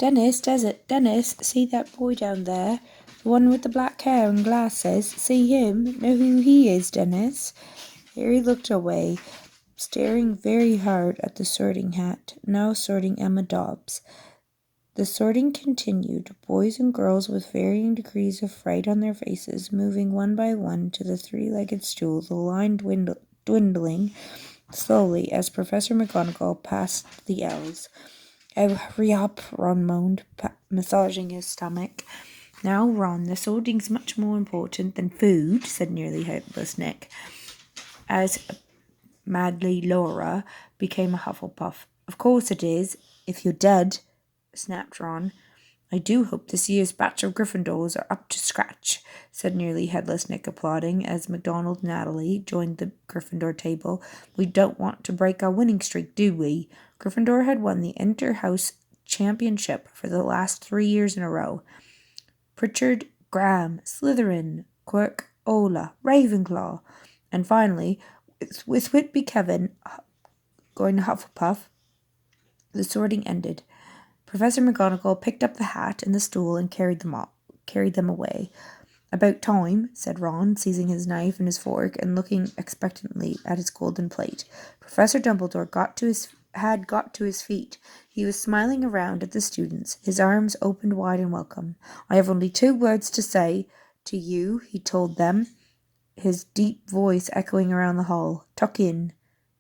Dennis, see that boy down there? The one with the black hair and glasses? See him? Know who he is, Dennis?" Harry looked away, staring very hard at the sorting hat, now sorting Emma Dobbs. The sorting continued, boys and girls with varying degrees of fright on their faces, moving one by one to the three-legged stool, the line dwindling slowly as Professor McGonagall passed the L's. "Oh, hurry up," Ron moaned, massaging his stomach. "Now, Ron, the sorting's much more important than food," said Nearly Headless Nick, as Madly Laura became a Hufflepuff. "Of course it is, if you're dead," snapped Ron. "I do hope this year's batch of Gryffindors are up to scratch," said Nearly Headless Nick, applauding as McDonald and Natalie joined the Gryffindor table. "We don't want to break our winning streak, do we?" Gryffindor had won the Inter-House Championship for the last 3 years in a row. Pritchard, Graham, Slytherin, Quirk, Ola, Ravenclaw, and finally, with Whitby Kevin going to Hufflepuff, the sorting ended. Professor McGonagall picked up the hat and the stool and carried them away. "About time," said Ron, seizing his knife and his fork and looking expectantly at his golden plate. Professor Dumbledore had got to his feet. He was smiling around at the students, his arms opened wide in welcome. "I have only 2 words to say to you," he told them, his deep voice echoing around the hall. "Tuck in."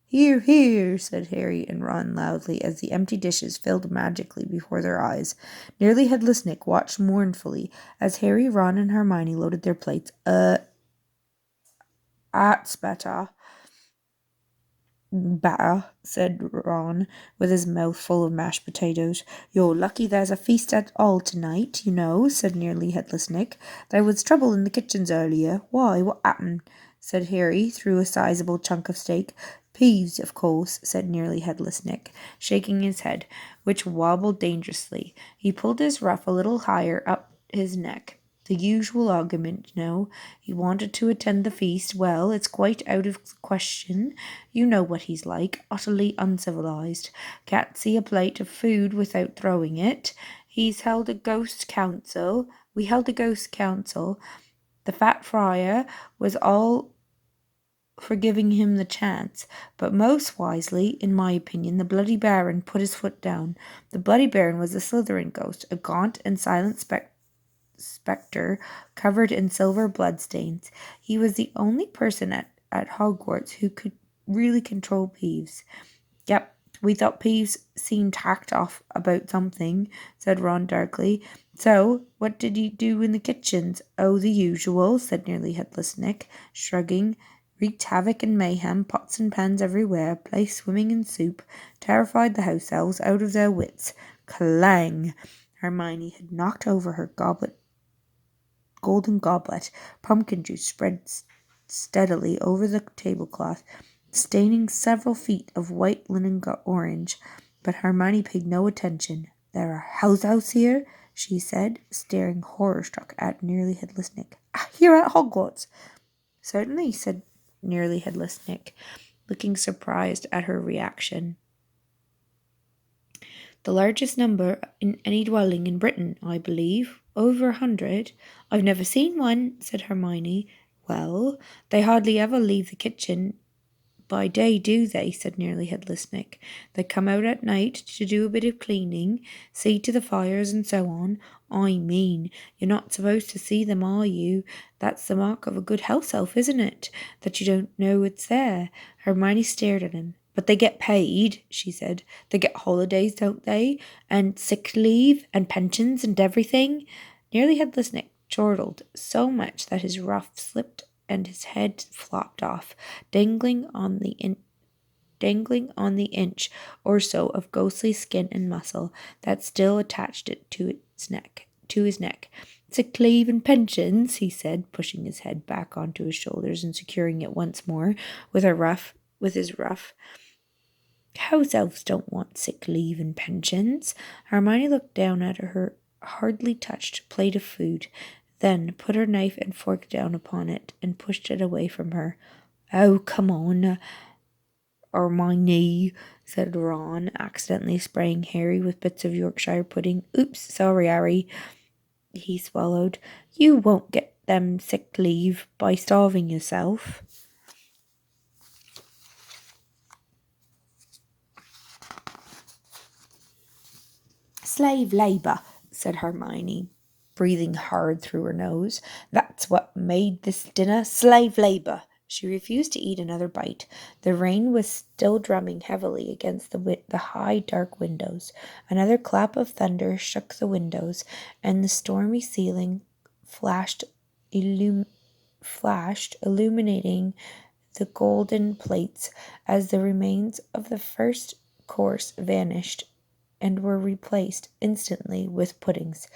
"Hear, hear," said Harry and Ron loudly as the empty dishes filled magically before their eyes. Nearly Headless Nick watched mournfully as Harry, Ron, and Hermione loaded their plates. That's better." "Better," said Ron, with his mouth full of mashed potatoes. "You're lucky there's a feast at all tonight, you know," said Nearly Headless Nick. "There was trouble in the kitchens earlier." "Why, what happened?" said Harry, through a sizable chunk of steak. "Peeves, of course," said Nearly Headless Nick, shaking his head, which wobbled dangerously. He pulled his ruff a little higher up his neck. "The usual argument, no. He wanted to attend the feast. Well, it's quite out of the question. You know what he's like, utterly uncivilized. Can't see a plate of food without throwing it. We held a ghost council. The Fat Friar was all for giving him the chance, but most wisely, in my opinion, the Bloody Baron put his foot down. The Bloody Baron was a Slytherin ghost, a gaunt and silent spectre covered in silver bloodstains. He was the only person at Hogwarts who could really control Peeves." "Yep, we thought Peeves seemed hacked off about something," said Ron darkly. "So, what did you do in the kitchens?" "Oh, the usual," said Nearly Headless Nick, shrugging. "Wreaked havoc and mayhem, pots and pans everywhere, place swimming in soup, terrified the house elves out of their wits." Clang! Hermione had knocked over her golden goblet. Pumpkin juice spread steadily over the tablecloth, staining several feet of white linen orange. But Hermione paid no attention. "There are house elves here," she said, staring horror-struck at Nearly Headless Nick. "Here at Hogwarts?" "Certainly," said Nearly Headless Nick, looking surprised at her reaction. "The largest number in any dwelling in Britain, I believe. Over 100. "I've never seen one," said Hermione. "Well, they hardly ever leave the kitchen by day, do they?" said Nearly Headless Nick. "They come out at night to do a bit of cleaning, see to the fires and so on. I mean, you're not supposed to see them, are you? That's the mark of a good house elf, isn't it? That you don't know it's there." Hermione stared at him. "But they get paid," she said. "They get holidays, don't they? And sick leave, and pensions, and everything." Nearly Headless Nick chortled so much that his ruff slipped and his head flopped off, dangling on the inch or so of ghostly skin and muscle that still attached it to his neck. "Sick leave and pensions," he said, pushing his head back onto his shoulders and securing it once more with his ruff. "House elves don't want sick leave and pensions." Hermione looked down at her hardly touched plate of food, then put her knife and fork down upon it and pushed it away from her. "Oh, come on." Hermione, said Ron, accidentally spraying Harry with bits of Yorkshire pudding. Oops, sorry, Harry. He swallowed. You won't get them sick leave by starving yourself. Slave labour, said Hermione, breathing hard through her nose. That's what made this dinner slave labour. She refused to eat another bite. The rain was still drumming heavily against the high, dark windows. Another clap of thunder shook the windows, and the stormy ceiling flashed, illuminating the golden plates as the remains of the first course vanished and were replaced instantly with puddings.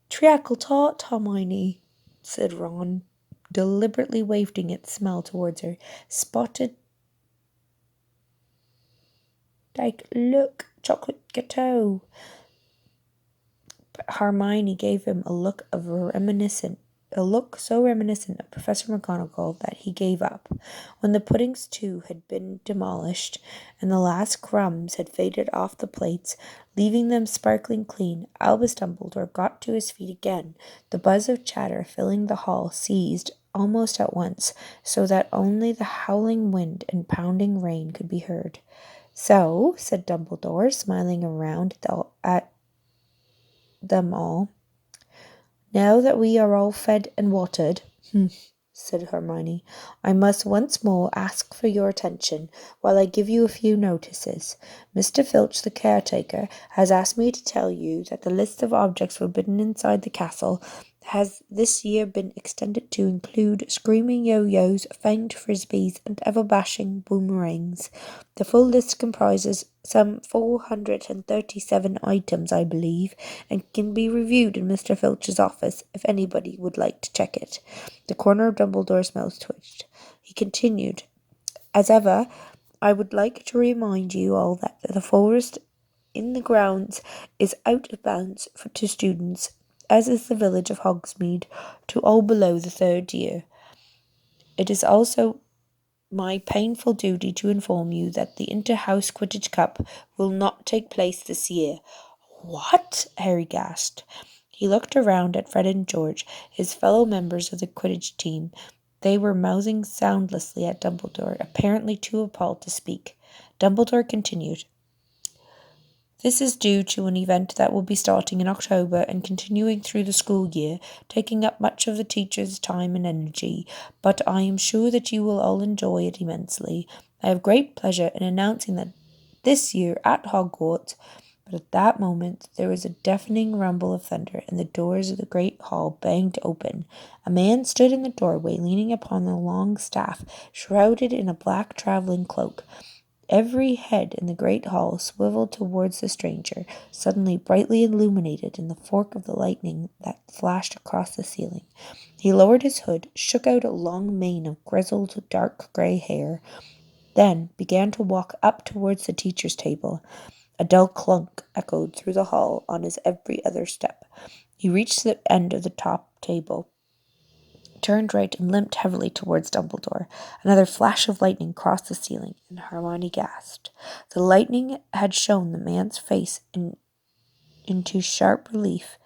Treacle tart, Hermione, said Ron, deliberately wafting its smell towards her. Spotted like, look, chocolate gâteau. But Hermione gave him a look so reminiscent of Professor McGonagall that he gave up. When the puddings, too, had been demolished, and the last crumbs had faded off the plates, leaving them sparkling clean, Albus Dumbledore got to his feet again. The buzz of chatter filling the hall ceased almost at once, so that only the howling wind and pounding rain could be heard. So, said Dumbledore, smiling around at them all, now that we are all fed and watered, said Hermione, I must once more ask for your attention while I give you a few notices. Mr. Filch, the caretaker, has asked me to tell you that the list of objects forbidden inside the castle has this year been extended to include screaming yo-yos, fanged frisbees, and ever-bashing boomerangs. The full list comprises some 437 items, I believe, and can be reviewed in Mr. Filch's office if anybody would like to check it. The corner of Dumbledore's mouth twitched. He continued, as ever, I would like to remind you all that the forest in the grounds is out of bounds to students, as is the village of Hogsmeade, to all below the 3rd year. It is also my painful duty to inform you that the Inter-House Quidditch Cup will not take place this year. What? Harry gasped. He looked around at Fred and George, his fellow members of the Quidditch team. They were mouthing soundlessly at Dumbledore, apparently too appalled to speak. Dumbledore continued, this is due to an event that will be starting in October and continuing through the school year, taking up much of the teachers' time and energy, but I am sure that you will all enjoy it immensely. I have great pleasure in announcing that this year at Hogwarts, but at that moment there was a deafening rumble of thunder, and the doors of the great hall banged open. A man stood in the doorway, leaning upon a long staff, shrouded in a black travelling cloak. Every head in the great hall swiveled towards the stranger, suddenly brightly illuminated in the fork of the lightning that flashed across the ceiling. He lowered his hood, shook out a long mane of grizzled, dark grey hair, then began to walk up towards the teacher's table. A dull clunk echoed through the hall on his every other step. He reached the end of the top table, turned right, and limped heavily towards Dumbledore. Another flash of lightning crossed the ceiling, and Hermione gasped. The lightning had shown the man's face into sharp relief,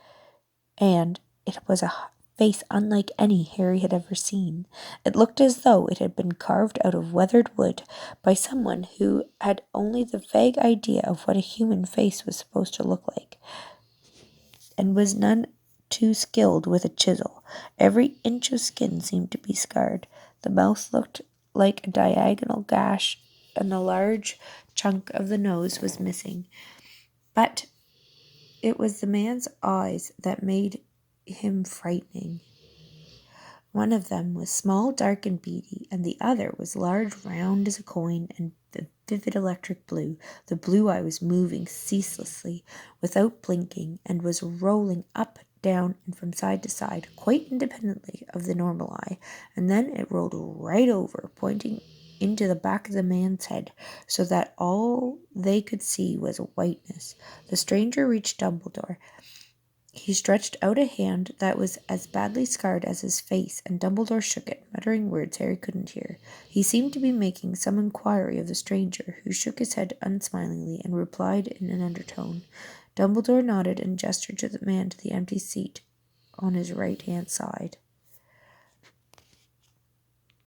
and it was a face unlike any Harry had ever seen. It looked as though it had been carved out of weathered wood by someone who had only the vague idea of what a human face was supposed to look like, and was none too skilled with a chisel. Every inch of skin seemed to be scarred. The mouth looked like a diagonal gash, and a large chunk of the nose was missing. But it was the man's eyes that made him frightening. One of them was small, dark, and beady, and the other was large, round as a coin, and a vivid electric blue. The blue eye was moving ceaselessly, without blinking, and was rolling up, down, and from side to side, quite independently of the normal eye, and then it rolled right over, pointing into the back of the man's head, so that all they could see was a whiteness. The stranger reached Dumbledore. He stretched out a hand that was as badly scarred as his face, and Dumbledore shook it, muttering words Harry couldn't hear. He seemed to be making some inquiry of the stranger, who shook his head unsmilingly and replied in an undertone. Dumbledore nodded and gestured to the man to the empty seat on his right-hand side.